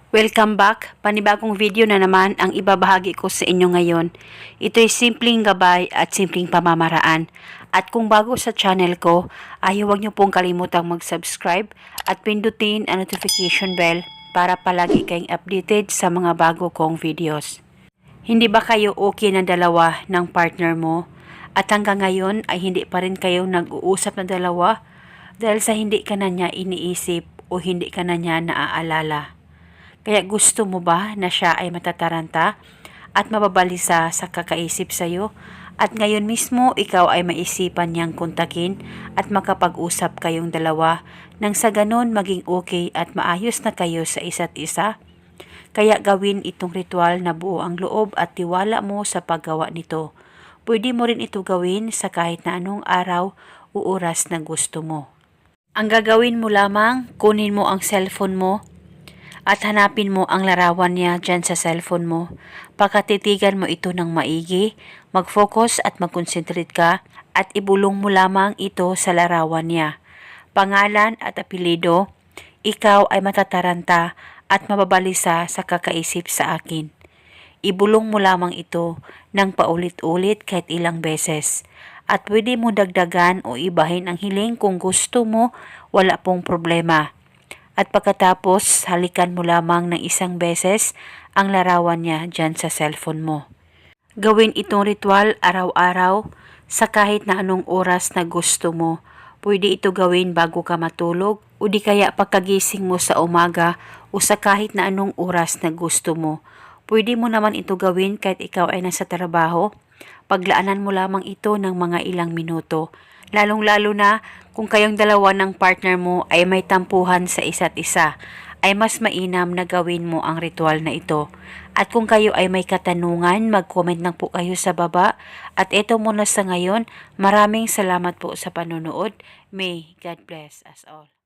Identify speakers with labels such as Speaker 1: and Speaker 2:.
Speaker 1: Welcome back! Panibagong video na naman ang ibabahagi ko sa inyo ngayon. Ito'y simpleng gabay at simpleng pamamaraan. At kung bago sa channel ko, ay huwag niyo pong kalimutang mag-subscribe at pindutin ang notification bell para palagi kayong updated sa mga bago kong videos. Hindi ba kayo okay na dalawa ng partner mo? At hanggang ngayon ay hindi pa rin kayo nag-uusap na dalawa dahil sa hindi ka na niya iniisip o hindi ka na niya naaalala. Kaya gusto mo ba na siya ay matataranta at mababalisa sa kakaisip sa'yo at ngayon mismo ikaw ay maisipan niyang kontakin at makapag-usap kayong dalawa nang sa ganon maging okay at maayos na kayo sa isa't isa? Kaya gawin itong ritual na buo ang loob at tiwala mo sa paggawa nito. Pwede mo rin ito gawin sa kahit na anong araw o oras na gusto mo. Ang gagawin mo lamang, kunin mo ang cellphone mo at hanapin mo ang larawan niya dyan sa cellphone mo. Pagkatitigan mo ito ng maigi, mag-focus at mag-concentrate ka at ibulong mo lamang ito sa larawan niya. Pangalan at apelido, ikaw ay matataranta at mababalisa sa kakaisip sa akin. Ibulong mo lamang ito ng paulit-ulit kahit ilang beses. At pwede mo dagdagan o ibahin ang hiling kung gusto mo, wala pong problema. At pagkatapos, halikan mo lamang ng isang beses ang larawan niya dyan sa cellphone mo. Gawin itong ritual araw-araw sa kahit na anong oras na gusto mo. Pwede ito gawin bago ka matulog o di kaya pagkagising mo sa umaga o sa kahit na anong oras na gusto mo. Pwede mo naman ito gawin kahit ikaw ay nasa trabaho. Paglaanan mo lamang ito ng mga ilang minuto. Lalong-lalo na kung kayong dalawa ng partner mo ay may tampuhan sa isa't isa, ay mas mainam na gawin mo ang ritual na ito. At kung kayo ay may katanungan, mag-comment lang po kayo sa baba. At ito muna sa ngayon, maraming salamat po sa panonood. May God bless us all.